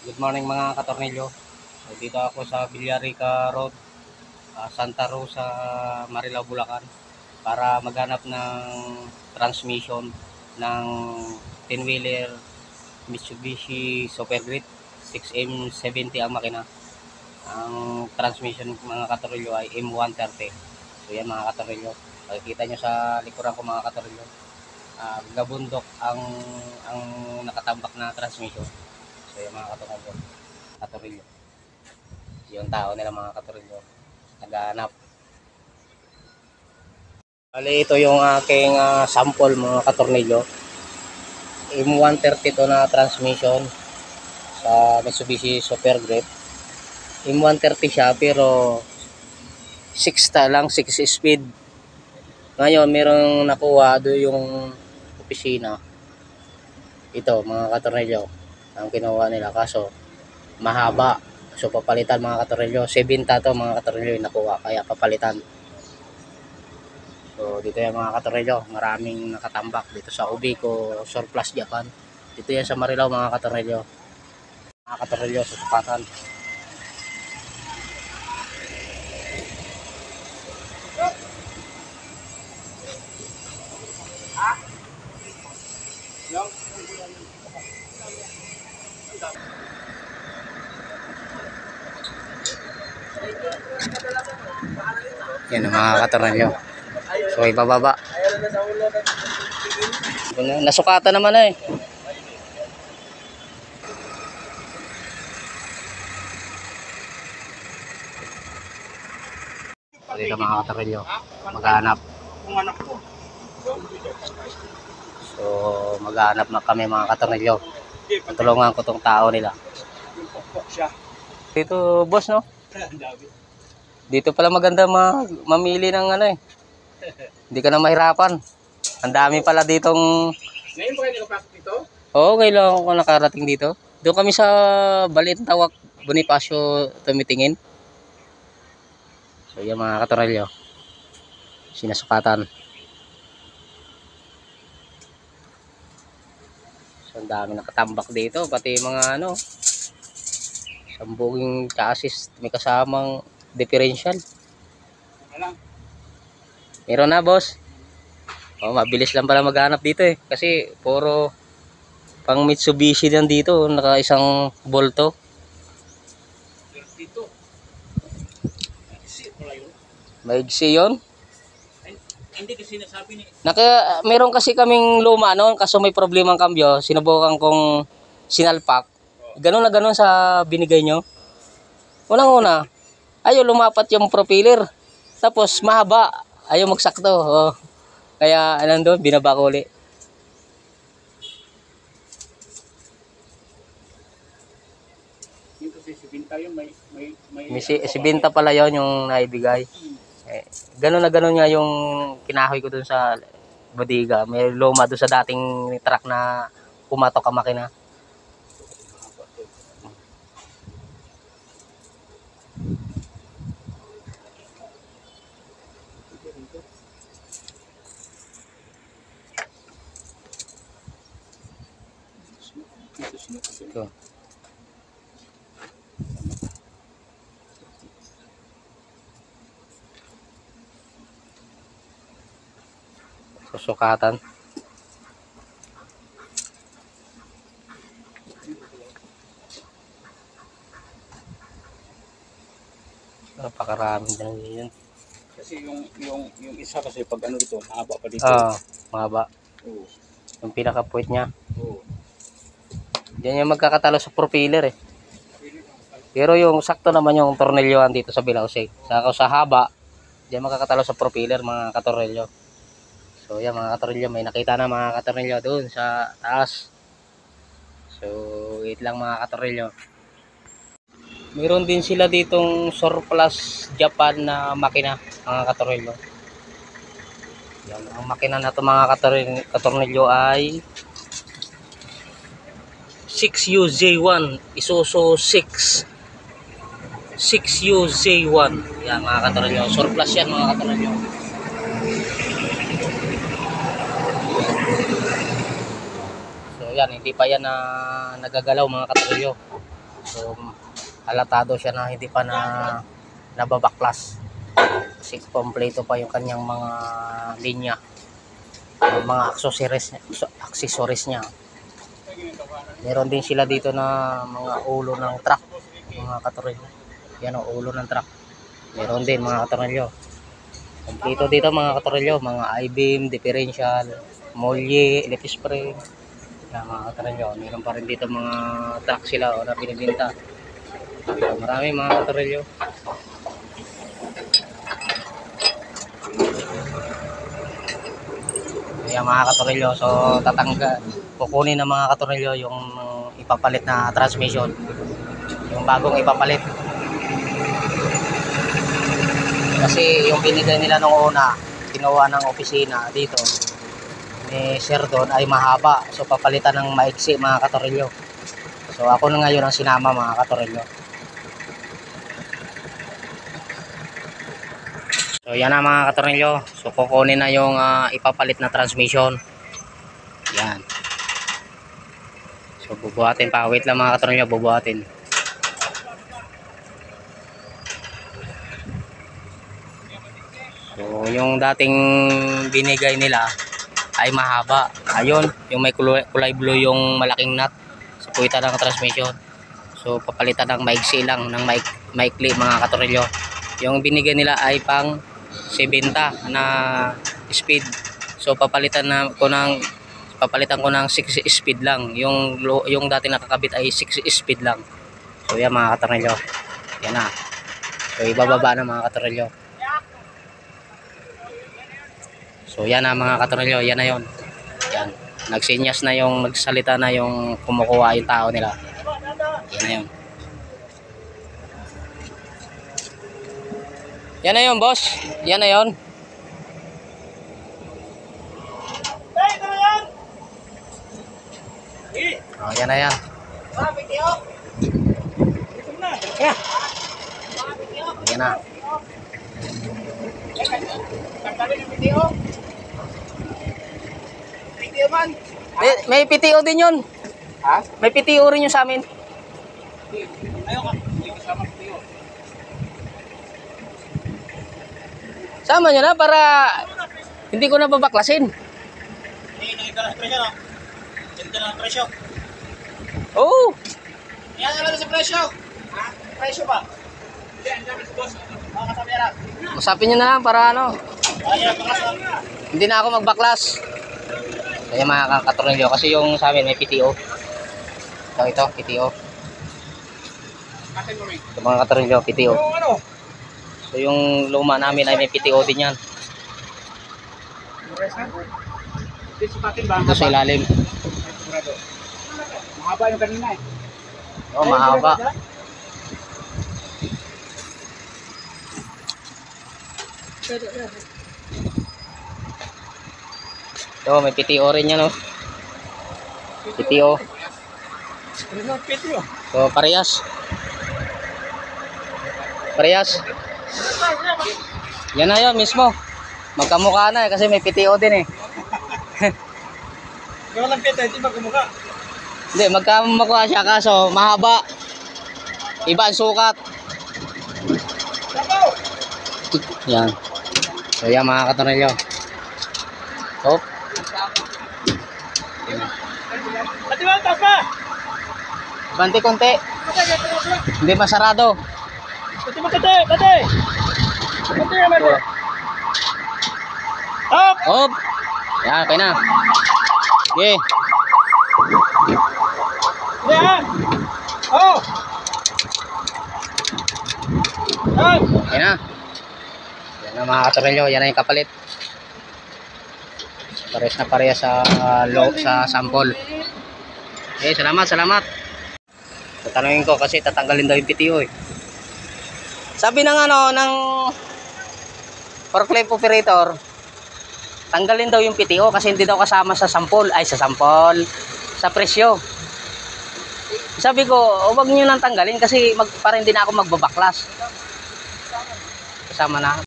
Good morning mga katornilyo. So, dito ako sa Villarica Road, Santa Rosa, Marilao, Bulacan para maghanap ng transmission ng 10-wheeler Mitsubishi Super Grit 6M70 ang makina. Ang transmission mga katornilyo ay M130. So yan mga katornilyo. Makikita nyo sa likuran ko mga katornilyo. Gabundok ang nakatambak na transmission. So yan mga katorilyo. Yung tao nila mga katorilyo. Naghahanap. Bali ito yung aking sample mga katornilyo. M132 na transmission sa Mitsubishi Super Grit. M130 siya pero 6 lang, 6 speed. Ngayon merong nakuha do yung opisina. Ito mga katornilyo. Ang kinuha nila kaso mahaba. So papalitan mga katornilyo. 70 to mga katornilyo yung nakuha. Kaya papalitan. So dito yan mga katornilyo. Maraming nakatambak dito sa Ubiko Surplus Japan. Dito yan sa Marilao mga katornilyo. Mga katornilyo sa sukatan. Yan ang mga katornilyo. So ibababa. Nasukatan naman eh. Dito mga katornilyo. Maghanap. So maghanap na kami mga katornilyo. Tutulungan ko tong tao nila. Dito boss no? Dito pala maganda mamili ng ano eh. Hindi ka na mahirapan. Ang dami pala ditong... Ngayon ba kayo nakapasok dito? Oo, kailangan ko nakarating dito. Doon kami sa Balintawak, Bonifacio tumitingin. So yan mga katornilyo. Sinasukatan. So ang dami nakatambak dito. Pati mga ano, sambuging chassis. May kasamang differential. Meron na boss. Oh, mabilis lang pala maghanap dito eh. Kasi puro pang Mitsubishi lang dito. Naka isang bolto. Maigsi yun. Hindi kasi nasabi ni... Meron kasi kaming luma noon. Kaso may problema ang kambyo. Sinubukan kong sinalpak. Ganun na ganun sa binigay nyo. Unang-una. Ayaw lumapat yung propeller. Tapos mahaba. Ayaw magsakto. Oh. Kaya nandun, binaba ko ulit. Yung kasi si Binta yun, may Si Binta pala yon yung naibigay. Ganun na ganun nga yung kinahoy ko dun sa bodega. May luma dun sa dating truck na pumatok ang makina. Ito. Susukatan. Napakarami din yun. Kasi yung isa kasi pag ano dito, mahaba pa dito. Mahaba. Oo. Yung pinaka-puwet niya. Oo. Diyan yung magkakatalo sa propeller eh. Pero yung sakto naman yung tornilyoan dito sa Bilausi. Sa haba, diyan magkakatalo sa propeller mga katornilyo. So yan mga katornilyo, may nakita na mga katornilyo doon sa taas. So wait lang mga katornilyo. Meron din sila ditong Surplus Japan na makina mga katornilyo. Yan, ang makina na to mga katornilyo ay 6UJ1 Isuzu 6UJ1. Yan mga katornilyo, surplus yan mga katornilyo. So yan, hindi pa yan na nagagalaw mga katornilyo. So halatado siya na hindi pa nababaklas. Kasi kompleto pa yung kanyang mga linya, yung mga accessories niya. Meron din sila dito na mga ulo ng truck, mga katornilyo. Yan o, ulo ng truck. Meron din mga katornilyo. Kompleto dito mga katornilyo, mga I-beam, differential, molye, lip spring. Yan mga katornilyo. Meron pa rin dito mga truck sila o na binibinta. So, marami mga katornilyo. Ayan mga katornilyo, so kukunin ng mga katornilyo yung ipapalit na transmission, yung bagong ipapalit. Kasi yung binigay nila nung una, kinuha ng opisina dito ni Sir Don ay mahaba, so papalitan ng maiksi mga katornilyo. So ako na ngayon ang sinama mga katornilyo. So yan na mga katornilyo, so kukunin na yung ipapalit na transmission. Yan. So bubuhatin pa, wait lang mga katornilyo, bubuhatin. So yung dating binigay nila ay mahaba. Ayun, yung may kulay blue yung malaking nut sa puwitan ng transmission. So papalitan ng maiksi lang, ng maikli mga katornilyo. Yung binigay nila ay pang 70 na speed. So papalitan ko ng 6 speed lang. Yung dati nakakabit ay 6 speed lang. So yan mga katornilyo. Yan na. So ibababa na mga katornilyo. So yan na mga katornilyo, yan na yon. Yan. Nagsinyas na yung nagsalita na yung kumukuha yung tao nila. Yan na yon. Yan na yon, boss. Yan na yon. Oh, yan na yan. Yan na. May PTO din yun. Ha? May PTO rin yun sa amin. Ayaw ka. Hindi ko sama PTO. Sama nyo na para hindi ko na babaklasin. Nakita na presyo, no? Nakita na presyo. Oo. Yan na lang sa presyo. Ha? Presyo ba? Yan, yan. Mga kasamera. Usapin nyo na lang para ano. Ayan, pakasal. Hindi na ako magbaklas. Kaya mga katornilyo, kasi yung sa amin may PTO. Ito, PTO. Atin mo rin. Ito mga katornilyo, PTO. Yung ano? So yung luma namin ay may PTO din yan. Dito sa atin ba? Ito sa ilalim. Sigurado. Mahaba yung kanina eh. Oh, mahaba. Ito, may PTO rin yan, oh. PTO. So, parehas. Parehas. Yan na yun mismo. Magkamukha na eh, kasi may PTO din eh. Yung walang pita, hindi ba kumukha? Hindi, magkamukha siya kaso mahaba. Iba ang sukat. Yan. So yan mga katornilyo. So. Pati ba, taas pa? Banti konti. Hindi masarado. Pati ba, pati? Pati! Pati nga meron. Up! Hop. Yan, okay na. Okay. Yan! Oh! Up! Okay na. Yan na mga katornilyo. Yan na yung kapalit. Pares na parehas sa sa sample. Okay, salamat, salamat. Tatanungin ko kasi tatanggalin daw yung PTO eh. Sabi ng ano, ng forklift operator, tanggalin daw yung PTO kasi hindi daw kasama sa sample. Ay, sa sample. Sa presyo. Sabi ko, huwag nyo nang tanggalin kasi para hindi na ako magbabaklas. Kasama na.